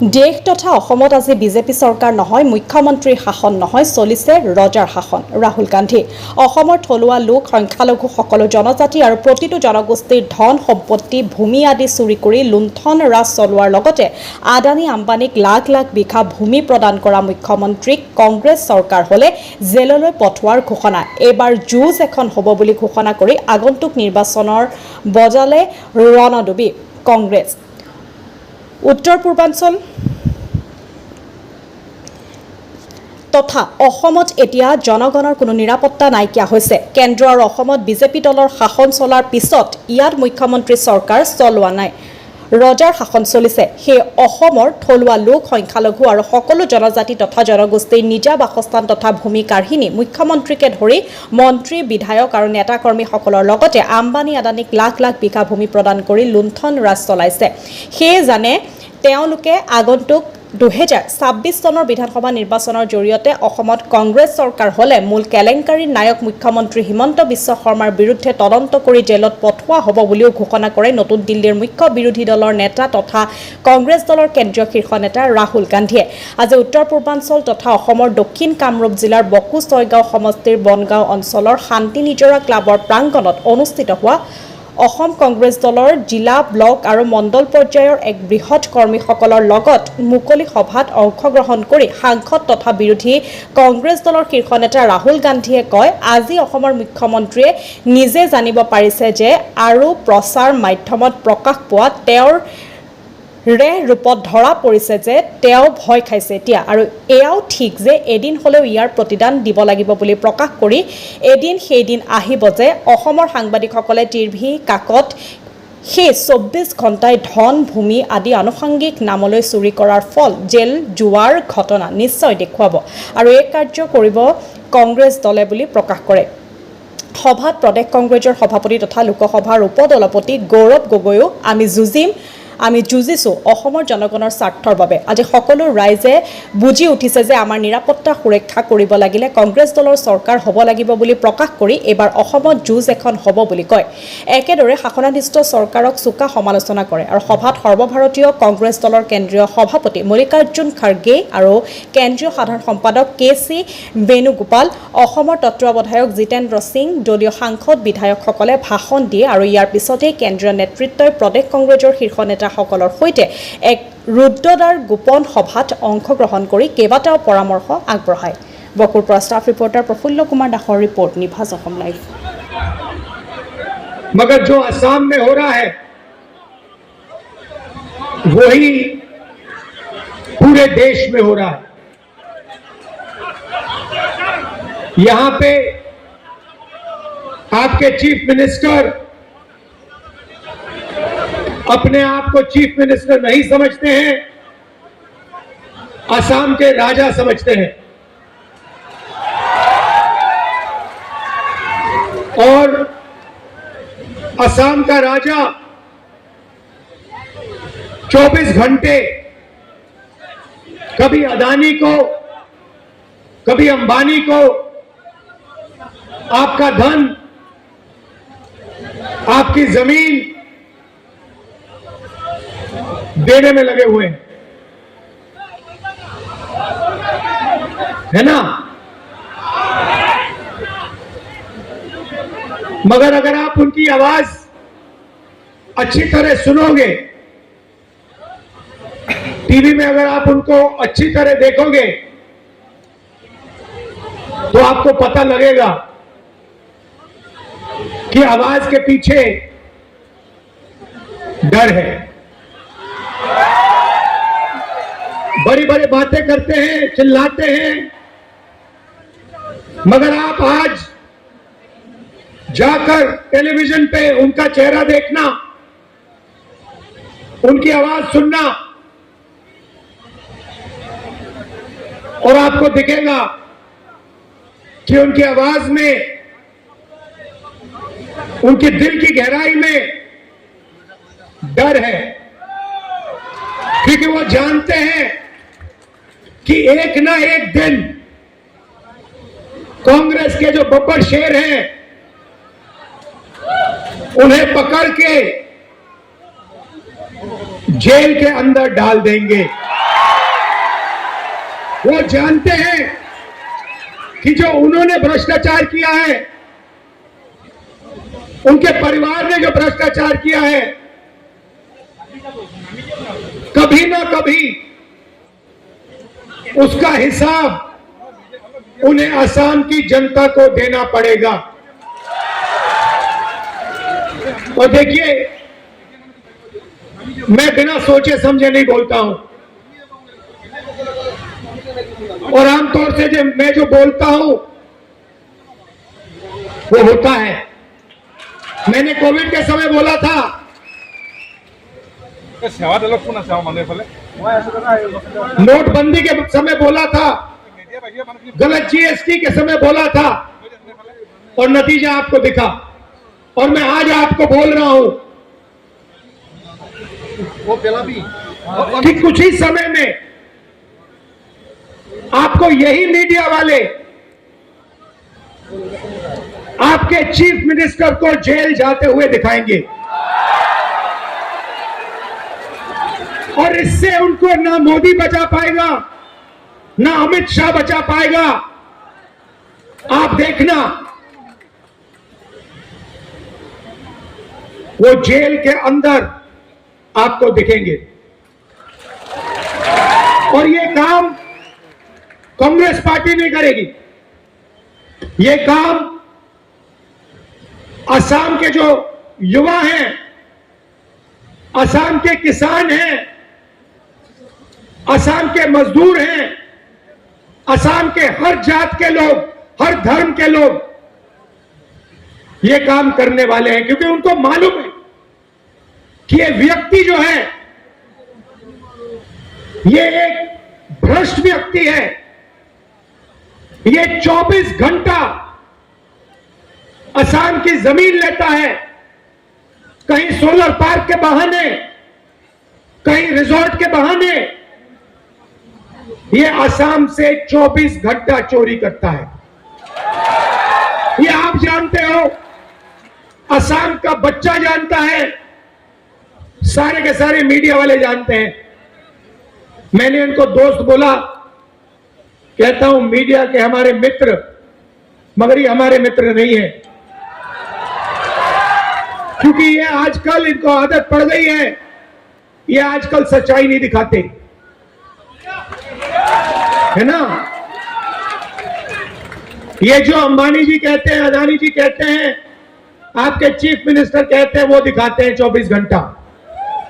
দেশ তথা অসমত আজি বিজেপি চৰকাৰ নহয়, মুখ্যমন্ত্ৰীৰ শাসন নহয়, চলিছে ৰজাৰ শাসন। ৰাহুল গান্ধী অসমৰ থলুৱা লোক, সংখ্যালঘু সকলো জনজাতি আৰু প্ৰতিটো জনগোষ্ঠীৰ ধন সম্পত্তি, ভূমি আদি চুৰি কৰি লুণ্ঠন ৰাজ চলোৱাৰ লগতে আদানী আম্বানীক লাখ লাখ বিঘা ভূমি প্ৰদান কৰা মুখ্যমন্ত্ৰীক কংগ্ৰেছ চৰকাৰ হলে জেললৈ পঠোৱাৰ ঘোষণা। এইবাৰ যুঁজ এখন হ'ব বুলি ঘোষণা কৰি আগন্তুক নিৰ্বাচনৰ বজালে ৰণডুবি কংগ্ৰেছ। উত্তৰ পূৰ্বাঞ্চল তথা অসমত এতিয়া জনগণৰ কোনো নিৰাপত্তা নাইকিয়া হৈছে। কেন্দ্ৰ আৰু অসমত বিজেপি দলৰ শাসন চলাৰ পিছত ইয়াত মুখ্যমন্ত্ৰী চৰকাৰ চলোৱা নাই, ৰজাৰ শাসন চলিছে। সেই অসমৰ থলুৱা লোক, সংখ্যালঘু আৰু সকলো জনজাতি তথা জনগোষ্ঠীৰ নিজা বাসস্থান তথা ভূমি কাঢ়িনি মুখ্যমন্ত্ৰীকে ধৰি মন্ত্ৰী, বিধায়ক আৰু নেতা কৰ্মীসকলৰ লগতে আম্বানী আদানীক লাখ লাখ বিঘা ভূমি প্ৰদান কৰি লুণ্ঠন ৰাজ চলাইছে। সেয়ে জানে তেওঁলোকে আগন্তুক 2026 চনৰ বিধানসভা নিৰ্বাচনৰ জৰিয়তে অসমত কংগ্ৰেছ চৰকাৰ হলে মূল কেলেংকাৰীৰ নায়ক মুখ্যমন্ত্ৰী হিমন্ত বিশ্ব শৰ্মাৰ বিৰুদ্ধে তদন্ত কৰি জেলত পঠোৱা হ'ব বুলিও ঘোষণা কৰে নতুন দিল্লীৰ মুখ্য বিৰোধী দলৰ নেতা তথা কংগ্ৰেছ দলৰ কেন্দ্ৰীয় শীৰ্ষ নেতা ৰাহুল গান্ধীয়ে আজি উত্তৰ পূৰ্বাঞ্চল তথা অসমৰ দক্ষিণ কামৰূপ জিলাৰ বকো ছয়গাঁও সমষ্টিৰ বনগাঁও অঞ্চলৰ শান্তি নিজৰা ক্লাবৰ প্ৰাংগণত অনুষ্ঠিত হোৱা অসম কংগ্ৰেছ দলৰ জিলা, ব্লক আৰু মণ্ডল পৰ্যায়ৰ এক বৃহৎ কৰ্মীসকলৰ লগত মুকলি সভাত অংশগ্ৰহণ কৰি সাংসদ তথা বিৰোধী কংগ্ৰেছ দলৰ শীৰ্ষ নেতা ৰাহুল গান্ধীয়ে কয়, আজি অসমৰ মুখ্যমন্ত্ৰীয়ে নিজে জানিব পাৰিছে যে আৰু প্ৰচাৰ মাধ্যমত প্ৰকাশ পোৱা তেওঁৰ ৰূপত ধৰা পৰিছে যে তেওঁ ভয় খাইছে এতিয়া, আৰু এয়াও ঠিক যে এদিন হ'লেও ইয়াৰ প্ৰতিদান দিব লাগিব বুলি প্ৰকাশ কৰি এদিন সেইদিন আহিব যে অসমৰ সাংবাদিকসকলে টিভি কাকত সেই 24 ঘণ্টাই ধন, ভূমি আদি আনুষংগিক নামলৈ চুৰি কৰাৰ ফল জেল যোৱাৰ ঘটনা নিশ্চয় দেখুৱাব, আৰু এই কাৰ্য কৰিব কংগ্ৰেছ দলে বুলি প্ৰকাশ কৰে। সভাত প্ৰদেশ কংগ্ৰেছৰ সভাপতি তথা লোকসভাৰ উপদলপতি গৌৰৱ গগৈও আমি যুঁজিছোঁ অসমৰ জনগণৰ স্বাৰ্থৰ বাবে। আজি সকলো ৰাইজে বুজি উঠিছে যে আমাৰ নিৰাপত্তা সুৰক্ষা কৰিব লাগিলে কংগ্ৰেছ দলৰ চৰকাৰ হ'ব লাগিব বুলি প্ৰকাশ কৰি এইবাৰ অসমত যুঁজ এখন হ'ব বুলি কয়। একেদৰে শাসনাধিষ্ঠ চৰকাৰক চোকা সমালোচনা কৰে আৰু সভাত সৰ্বভাৰতীয় কংগ্ৰেছ দলৰ কেন্দ্ৰীয় সভাপতি মল্লিকাৰ্জুন খাৰ্গে আৰু কেন্দ্ৰীয় সাধাৰণ সম্পাদক KC বেণুগোপাল, অসমৰ তত্ত্বাৱধায়ক জিতেন্দ্ৰ সিং, দলীয় সাংসদ বিধায়কসকলে ভাষণ দিয়ে আৰু ইয়াৰ পিছতেই কেন্দ্ৰীয় নেতৃত্বই প্ৰদেশ কংগ্ৰেছৰ শীৰ্ষ নেতাসকলৰ সৈতে এক ৰুদ্ৰদ্বাৰ গোপন সভাত অংশগ্ৰহণ কৰি কেইবাটাও পৰামৰ্শ আগবঢ়ায়। বকুৰ পৰা ষ্টাফ ৰিপৰ্টাৰ প্ৰফুল্ল কুমাৰ দাসৰ ৰিপৰ্ট, নিভাজ অসম লাইভ। मगर जो असम में हो रहा है वही पूरे देश में हो रहा है। यहां पे आपके चीफ मिनिस्टर अपने आप को चीफ मिनिस्टर नहीं समझते हैं, असम के राजा समझते हैं, और असम का राजा 24 घंटे कभी अदानी को, कभी अंबानी को आपका धन, आपकी जमीन देने में लगे हुए हैं, है ना। मगर अगर आप उनकी आवाज अच्छी तरह सुनोगे, टीवी में अगर आप उनको अच्छी तरह देखोगे, तो आपको पता लगेगा कि आवाज के पीछे डर है। बड़ी बड़ी बातें करते हैं, चिल्लाते हैं, मगर आप आज जाकर टेलीविजन पे उनका चेहरा देखना, उनकी आवाज सुनना, और आपको दिखेगा कि उनकी आवाज में, उनके दिल की गहराई में डर है, क्योंकि वो जानते हैं कि एक ना एक दिन कांग्रेस के जो बब्बर शेर हैं उन्हें पकड़ के जेल के अंदर डाल देंगे। वो जानते हैं कि जो उन्होंने भ्रष्टाचार किया है, उनके परिवार ने जो भ्रष्टाचार किया है, कभी ना कभी उसका हिसाब उन्हें असम की जनता को देना पड़ेगा। और देखिए, मैं बिना सोचे समझे नहीं बोलता हूं, और आमतौर से मैं जो बोलता हूं वो होता है। मैंने कोविड के समय बोला था, नोटबंदी के समय बोला था, गलत जीएसटी के समय बोला था, और नतीजा आपको दिखा। और मैं आज आपको बोल रहा हूं कि कुछ ही समय में आपको यही मीडिया वाले आपके चीफ मिनिस्टर को जेल जाते हुए दिखाएंगे, और इससे उनको ना मोदी बचा पाएगा, ना अमित शाह बचा पाएगा। आप देखना, वो जेल के अंदर आपको दिखेंगे। और ये काम कांग्रेस पार्टी नहीं करेगी, ये काम असम के जो युवा हैं, असम के किसान हैं, असम के मजदूर हैं, असम के हर जात के लोग, हर धर्म के लोग ये काम करने वाले हैं, क्योंकि उनको मालूम है कि ये व्यक्ति जो है, ये एक भ्रष्ट व्यक्ति है। ये 24 घंटा असम की जमीन लेता है, कहीं सोलर पार्क के बहाने, कहीं रिजॉर्ट के बहाने ये असम से 24 घंटा चोरी करता है। ये आप जानते हो, असम का बच्चा जानता है, सारे के सारे मीडिया वाले जानते हैं। मैंने उनको दोस्त बोला, कहता हूं मीडिया के हमारे मित्र, मगर ये हमारे मित्र नहीं है, क्योंकि ये आजकल इनको आदत पड़ गई है, ये आजकल सच्चाई नहीं दिखाते, है ना। ये जो अंबानी जी कहते हैं, अदानी जी कहते हैं, आपके चीफ मिनिस्टर कहते हैं, वो दिखाते हैं 24 घंटा।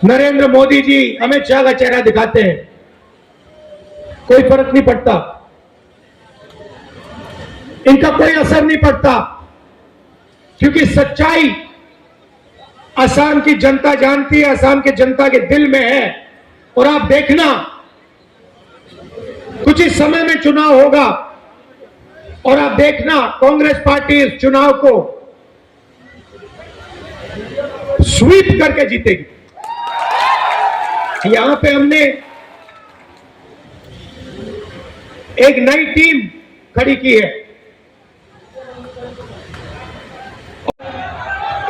नरेंद्र मोदी जी अमित शाह का चेहरा दिखाते हैं, कोई फर्क नहीं पड़ता, इनका कोई असर नहीं पड़ता, क्योंकि सच्चाई असम की जनता जानती है, असम की जनता के दिल में है। और आप देखना, कुछ ही समय में चुनाव होगा, और आप देखना कांग्रेस पार्टी इस चुनाव को स्वीप करके जीतेगी। यहां पे हमने एक नई टीम खड़ी की है।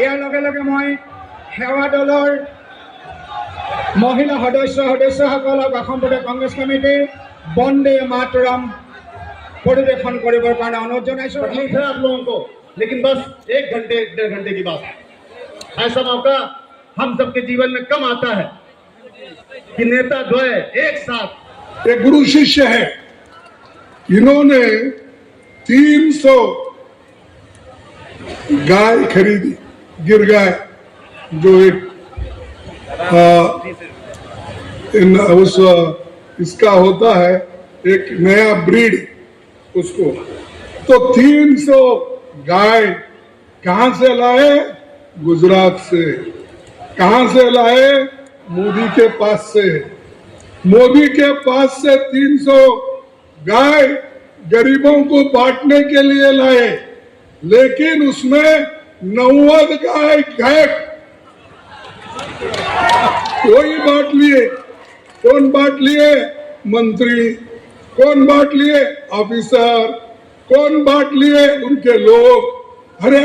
ইয়াৰ লগে লগে মই সেৱা দলৰ মহিলা সদস্যসকলক অসম প্ৰদেশ কংগ্ৰেছ কমিটিৰ বন্দে মাতৰম পৰিৱেশন কৰিবৰ কাৰণে অনুৰোধ জনাইছোঁ। तकलीफ है आप लोगों को, लेकिन बस 1 घंटे 1.5 घंटे की बात है। ऐसा मौका हम सबके जीवन में कम आता है कि नेता द्वय एक साथ। एक गुरु शिष्य है, इन्होंने 300 गाय खरीदी, गिर गाय, जो एक इसका होता है एक नया ब्रीड, उसको तो 300 गाय कहां से लाए? गुजरात से। कहां से लाए? मोदी के पास से। मोदी के पास से 300 गाय गरीबों को बांटने के लिए लाए, लेकिन उसमें 90 गाय घाट कोई बांट लिए। कौन बांट लिए? मंत्री। कौन बांट लिए? ऑफिसर। कौन बांट लिए? उनके लोग। अरे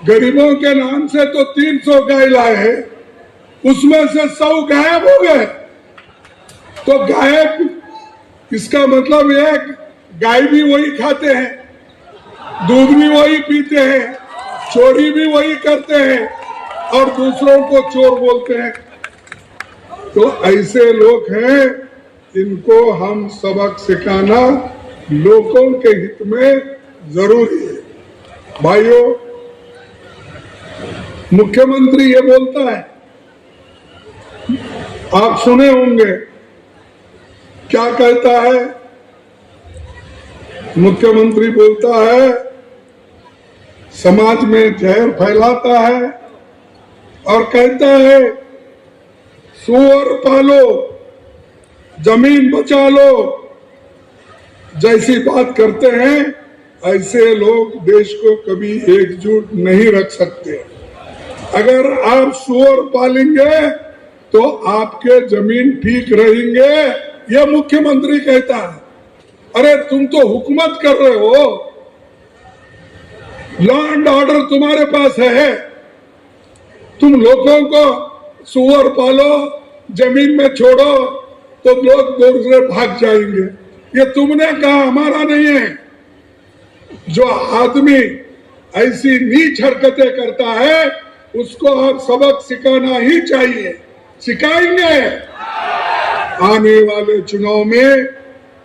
गरीबों के नाम से तो 300 गाय लाए, उसमें से 100 गायब हो गए। तो गायब इसका मतलब ये गाय भी वही खाते हैं, दूध भी वही पीते हैं, चोरी भी वही करते हैं और दूसरों को चोर बोलते हैं। तो ऐसे लोग हैं, इनको हम सबक सिखाना लोगों के हित में जरूरी है। भाइयों, मुख्यमंत्री ये बोलता है, आप सुने होंगे क्या कहता है। मुख्यमंत्री बोलता है समाज में जहर फैलाता है और कहता है सुअर पालो, जमीन बचा लो। जैसी बात करते हैं ऐसे लोग देश को कभी एकजुट नहीं रख सकते। अगर आप सुअर पालेंगे तो आपके जमीन ठीक रहेंगे, यह मुख्यमंत्री कहता है। अरे तुम तो हुकूमत कर रहे हो, लॉ एंड ऑर्डर तुम्हारे पास है, तुम लोगों को सुअर पालो, जमीन में छोड़ो तो लोग दूर से भाग जाएंगे। ये तुमने कहा, हमारा नहीं है। जो आदमी ऐसी नीच हरकतें करता है उसको आप सबक सिखाना ही चाहिए। सिखाएंगे, आने वाले चुनाव में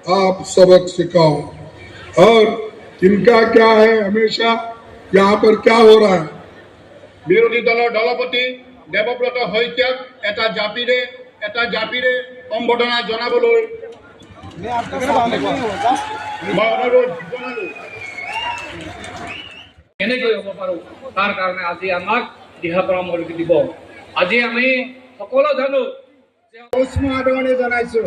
आप सबक सिखाओ। और इनका क्या है, हमेशा यहाँ पर क्या हो रहा है, বিৰোধী দলৰ দলপতি দেৱব্ৰত শইকীয়াক এটা জাপিৰে সম্বৰ্ধনা জনাবলৈ মই অনুৰোধ জনালো। কেনেকৈ হ'ব পাৰোঁ তাৰ কাৰণে আজি আমাক দিহা পৰামৰ্শ দিব। আজি আমি সকলো জানো যে উষ্ম আদৰণি জনাইছো।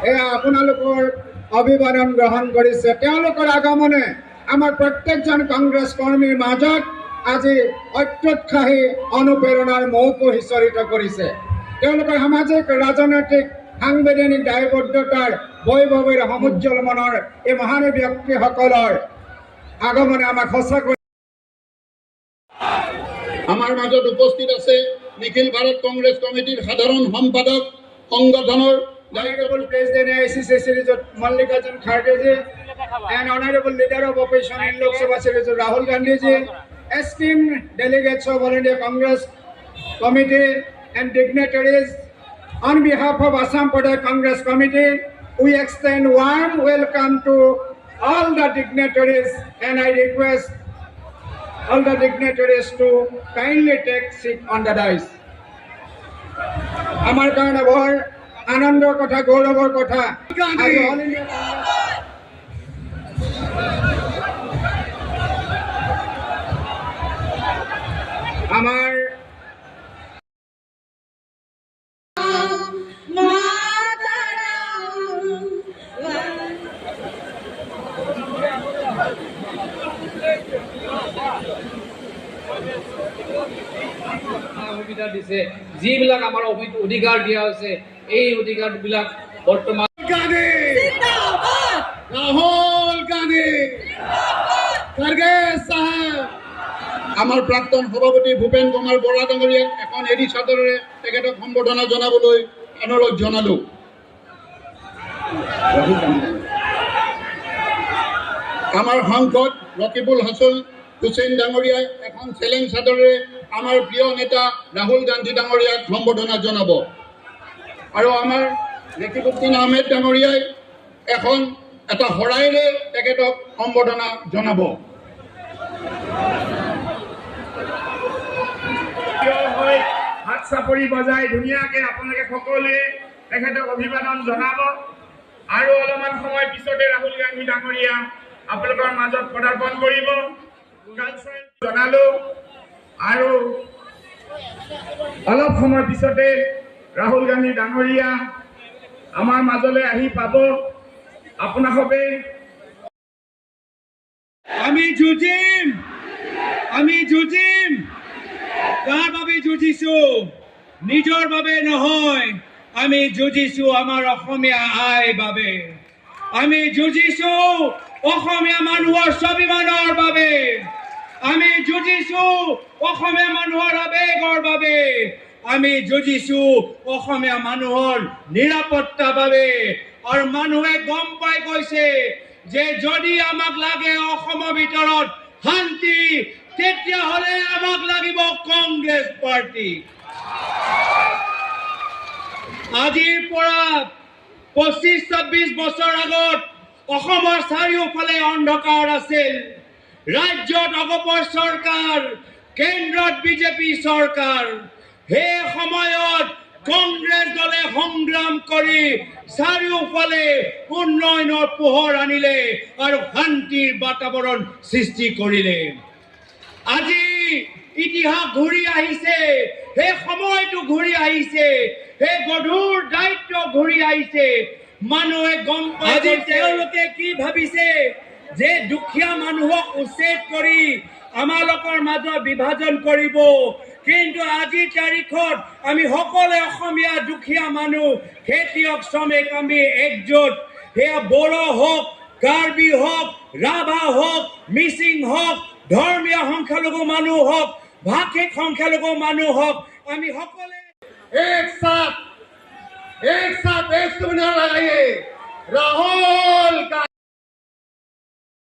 এয়া আপোনালোকৰ অভিবাদন গ্ৰহণ কৰিছে। তেওঁলোকৰ আগমনে আমাৰ প্ৰত্যেকজন কংগ্ৰেছ কৰ্মীৰ মাজত আজি অত্যুৎসাহী অনুপ্ৰেৰণাৰ মৌকো সিঁচৰিত কৰিছে। তেওঁলোকৰ সামাজিক, ৰাজনৈতিক, সাংবিধানিক দায়বদ্ধতাৰ বৈভৱেৰে সমুজ্জ্বল মনৰ এই মহান ব্যক্তিসকলৰ আগমনে আমাক সঁচাকৈ। আমাৰ মাজত উপস্থিত আছে নিখিল ভাৰত কংগ্ৰেছ কমিটিৰ সাধাৰণ সম্পাদক সংগঠনৰ Honorable President AICC Series Mallikarjun Kharge ji and Honorable Leader of Opposition in Lok Sabha Series Rahul Gandhi ji, esteemed delegates of All India Congress Committee and dignitaries, on behalf of Assam Pradesh Congress Committee, we extend warm welcome to all the dignitaries and I request all the dignitaries to kindly take seat on the dais. Amar karone বৰ আনন্দৰ কথা, গৌৰৱৰ কথা। আজি all India আমাৰ সুবিধা দিছে, যিবিলাক আমাৰ অধিকাৰ দিয়া হৈছে, এই অধিকাৰবিলাক বৰ্তমান ৰাহুল গান্ধী খাৰ্গে সাহেব, আমাৰ প্ৰাক্তন সভাপতি ভূপেন কুমাৰ বৰা ডাঙৰীয়াক এখন এডি চাদৰেৰে তেখেতক সম্বৰ্ধনা জনাবলৈ অনুৰোধ জনালো। আমাৰ সাংসদ ৰকিবুল হাছন হুছেইন ডাঙৰীয়াই এখন চেলেঞ্জ চাদৰেৰে আমাৰ প্ৰিয় নেতা ৰাহুল গান্ধী ডাঙৰীয়াক সম্বৰ্ধনা জনাব আৰু আমাৰ ৰেকিবুদ্দিন আহমেদ ডাঙৰীয়াই এখন এটা শৰাইৰে তেখেতক সম্বৰ্ধনা জনাব। হাত চাপৰি বজাই ধুনীয়াকৈ আপোনালোকে সকলোৱে তেখেতক অভিবাদন জনাব আৰু অলপমান সময় পিছতে ৰাহুল গান্ধী ডাঙৰীয়া আপোনালোকৰ মাজত পদাৰ্পণ কৰিব। জনালো আৰু অলপ সময় পিছতে ৰাহুল গান্ধী ডাঙৰীয়া আমাৰ মাজলৈ আহি পাব। আপোনালোকে আমি যুঁজিম, কাৰ বাবে যুঁজিছো? নিজৰ বাবে নহয়, আমি যুঁজিছো আমাৰ অসমীয়া আইৰ বাবে। আমি যুঁজিছো অসমীয়া মানুহৰ স্বাভিমানৰ বাবে। আমি যুঁজিছো অসমীয়া মানুহৰ আবেগৰ বাবে। আমি যুঁজিছো অসমীয়া মানুহৰ নিৰাপত্তাৰ বাবে আৰু মানুহে গম পাই গৈছে যে যদি আমাক লাগে অসমৰ ভিতৰত শান্তি তেতিয়াহ'লে আমাক লাগিব কংগ্ৰেছ পাৰ্টি আজিৰ পৰা 25-26 বছৰ আগত অসমৰ চাৰিওফালে অন্ধকাৰ আছিল ৰাজ্যত অগপৰ চৰকাৰ কেন্দ্ৰত বিজেপি চৰকাৰ সেই সময়ত কংগ্ৰেছ দলে সংগ্ৰাম কৰি চাৰিওফালে উন্নয়নৰ পোহৰ আনিলে আৰু শান্তিৰ বাতাবৰণ সৃষ্টি কৰিলে আজি ইতিহাস ঘূৰি আহিছে সেই সময়টো ঘূৰি আহিছে সেই গধুৰ দায়িত্ব ঘূৰি আহিছে মানুহে গম পাই আজি তেওঁলোকে কি ভাবিছে যে দুখীয়া মানুহক উচ্ছেদ কৰি আমালোকৰ মাজত বিভাজন কৰিব কিন্তু আজিৰ তাৰিখত আমি সকলোৱে অসমীয়া দুখীয়া মানুহ খেতিয়ক শ্ৰমিক আমি একজোট সেয়া বড়ো হওক কাৰ্বি হওক ৰাভা হওক মিচিং হওক ধৰ্মীয় সংখ্যালঘু মানুহ হওক ভাষিক সংখ্যালঘু মানুহ হওক আমি সকলোৱে एक साथ एक सुबह लगाइए राहुल का